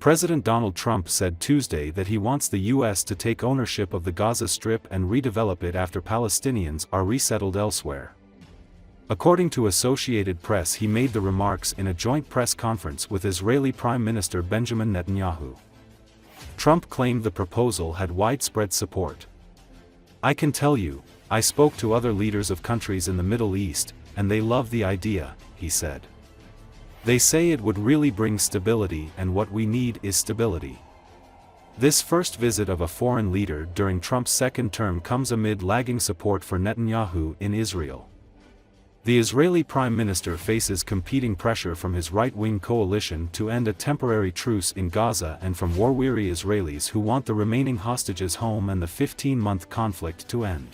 President Donald Trump said Tuesday that he wants the U.S. to take ownership of the Gaza Strip and redevelop it after Palestinians are resettled elsewhere. According to Associated Press, he made the remarks in a joint press conference with Israeli Prime Minister Benjamin Netanyahu. Trump claimed the proposal had widespread support. "I can tell you, I spoke to other leaders of countries in the Middle East, and they love the idea," he said. "They say it would really bring stability, and what we need is stability." This first visit of a foreign leader during Trump's second term comes amid lagging support for Netanyahu in Israel. The Israeli Prime Minister faces competing pressure from his right-wing coalition to end a temporary truce in Gaza and from war-weary Israelis who want the remaining hostages home and the 15-month conflict to end.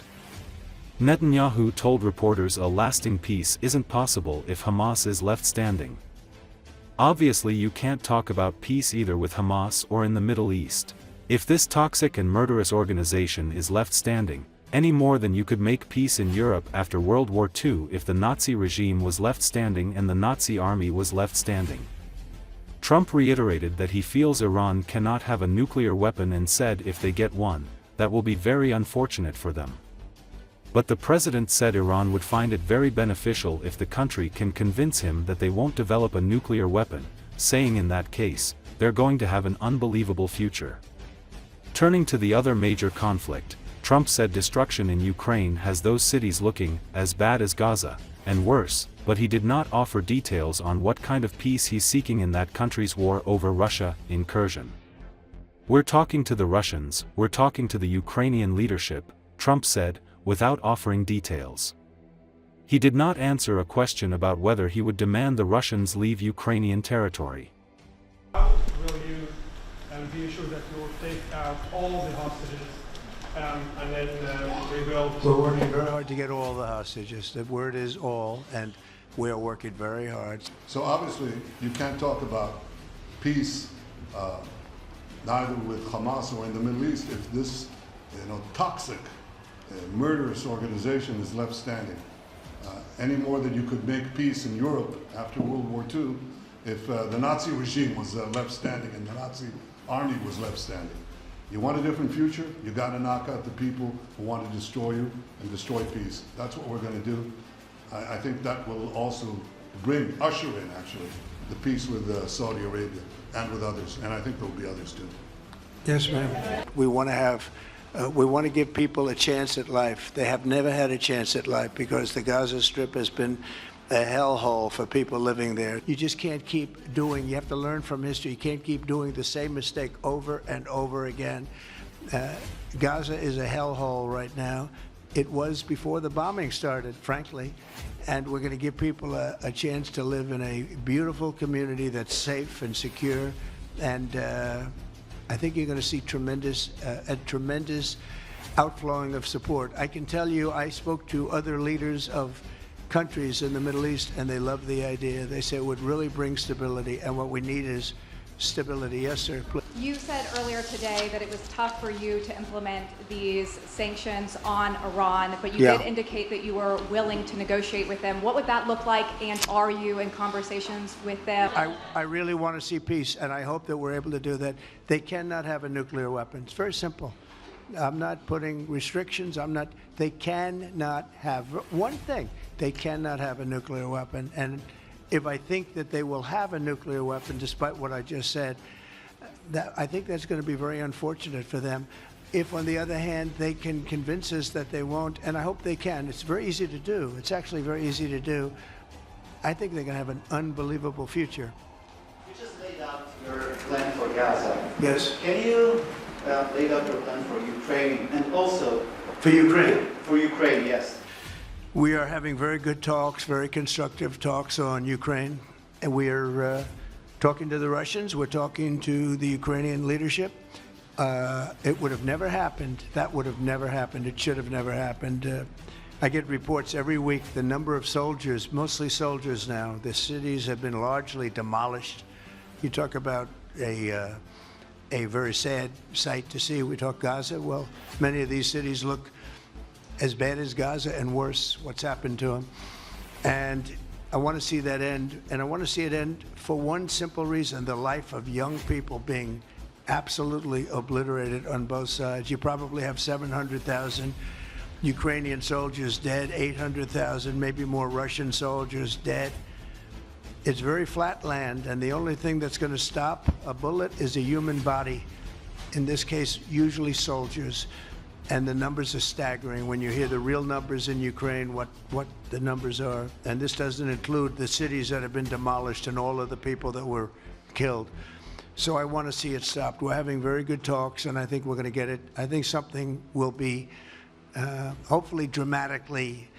Netanyahu told reporters a lasting peace isn't possible if Hamas is left standing. "Obviously you can't talk about peace either with Hamas or in the Middle East. If this toxic and murderous organization is left standing, any more than you could make peace in Europe after World War II if the Nazi regime was left standing and the Nazi army was left standing." Trump reiterated that he feels Iran cannot have a nuclear weapon and said if they get one, that will be very unfortunate for them. But the president said Iran would find it very beneficial if the country can convince him that they won't develop a nuclear weapon, saying in that case, they're going to have an unbelievable future. Turning to the other major conflict, Trump said destruction in Ukraine has those cities looking as bad as Gaza, and worse, but he did not offer details on what kind of peace he's seeking in that country's war over Russia in Kherson. "We're talking to the Russians, we're talking to the Ukrainian leadership," Trump said, without offering details. He did not answer a question about whether he would demand the Russians leave Ukrainian territory. How will you be assured that you will take out all the hostages and then rebuild? We're working very hard to get all the hostages. The word is all, and we are working very hard. So obviously, you can't talk about peace neither with Hamas or in the Middle East if this, toxic, murderous organization is left standing. Any more than you could make peace in Europe after World War II if the Nazi regime was left standing and the Nazi army was left standing. You want a different future? You got to knock out the people who want to destroy you and destroy peace. That's what we're going to do. I think that will also usher in, actually, the peace with Saudi Arabia and with others. And I think there will be others too. Yes, ma'am. We want to give people a chance at life. They have never had a chance at life because the Gaza Strip has been a hellhole for people living there. You just can't keep doing, you have to learn from history. You can't keep doing the same mistake over and over again. Gaza is a hellhole right now. It was before the bombing started, frankly, and we're going to give people a chance to live in a beautiful community that's safe and secure, and I think you're going to see a tremendous outflowing of support. I can tell you, I spoke to other leaders of countries in the Middle East, and they love the idea. They say it would really bring stability, and what we need is stability. Yes, sir. Please. You said earlier today that it was tough for you to implement these sanctions on Iran, but you did indicate that you were willing to negotiate with them. What would that look like, and are you in conversations with them? I really want to see peace, and I hope that we're able to do that. They cannot have a nuclear weapon. It's very simple. I'm not putting restrictions. They cannot have one thing. They cannot have a nuclear weapon. And if I think that they will have a nuclear weapon, despite what I just said, I think that's going to be very unfortunate for them. If, on the other hand, they can convince us that they won't, and I hope they can. It's very easy to do. It's actually very easy to do. I think they're going to have an unbelievable future. You just laid out your plan for Gaza. Yes. Can you lay out your plan for Ukraine and also For Ukraine? For Ukraine, yes. We are having very good talks, very constructive talks on Ukraine. And we are talking to the Russians. We're talking to the Ukrainian leadership. It would have never happened. That would have never happened. It should have never happened. I get reports every week, the number of soldiers, mostly soldiers now. The cities have been largely demolished. You talk about a very sad sight to see. We talk Gaza. Well, many of these cities look as bad as Gaza and worse, what's happened to them. And I want to see that end, and I want to see it end for one simple reason: the life of young people being absolutely obliterated on both sides. You probably have 700,000 Ukrainian soldiers dead, 800,000, maybe more Russian soldiers dead. It's very flat land, and the only thing that's going to stop a bullet is a human body. In this case, usually soldiers. And the numbers are staggering when you hear the real numbers in Ukraine, what the numbers are. And this doesn't include the cities that have been demolished and all of the people that were killed. So I want to see it stopped. We're having very good talks, and I think we're going to get it. I think something will be, hopefully dramatically,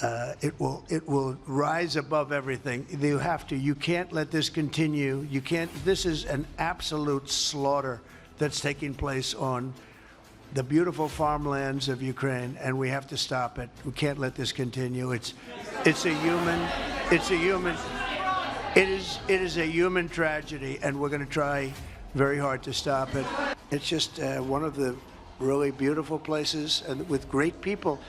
it will rise above everything. You can't let this continue. This is an absolute slaughter that's taking place on the beautiful farmlands of Ukraine, and we have to stop it. We can't let this continue. It is a human tragedy, and we're going to try very hard to stop it. It's just one of the really beautiful places and with great people,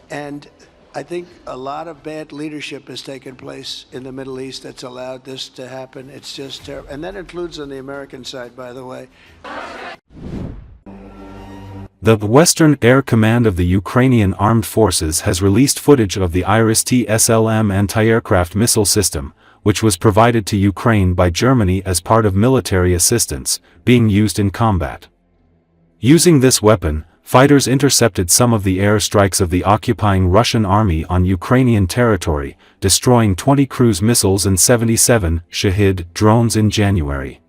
and I think a lot of bad leadership has taken place in the Middle East that's allowed this to happen. It's just terrible, and that includes on the American side, by the way. The Western Air Command of the Ukrainian Armed Forces has released footage of the Iris-T SLM anti-aircraft missile system, which was provided to Ukraine by Germany as part of military assistance, being used in combat. Using this weapon, fighters intercepted some of the airstrikes of the occupying Russian army on Ukrainian territory, destroying 20 cruise missiles and 77 Shahid drones in January.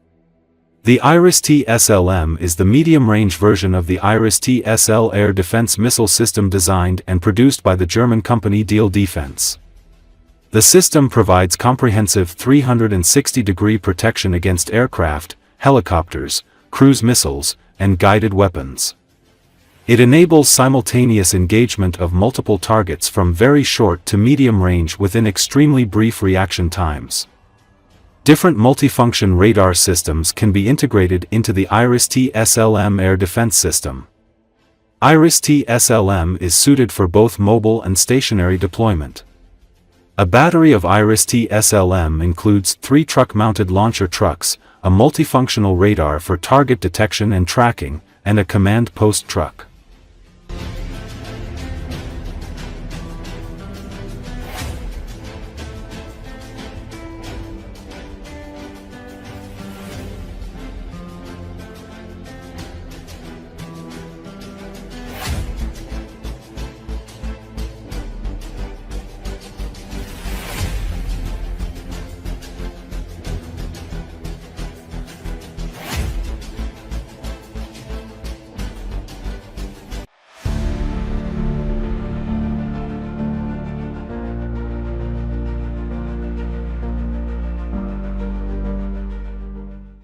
The Iris-T SLM is the medium-range version of the Iris-T SL air defense missile system designed and produced by the German company Diehl Defense. The system provides comprehensive 360-degree protection against aircraft, helicopters, cruise missiles, and guided weapons. It enables simultaneous engagement of multiple targets from very short to medium range within extremely brief reaction times. Different multifunction radar systems can be integrated into the Iris-T SLM air defense system. Iris-T SLM is suited for both mobile and stationary deployment. A battery of Iris-T SLM includes 3 truck-mounted launcher trucks, a multifunctional radar for target detection and tracking, and a command post truck.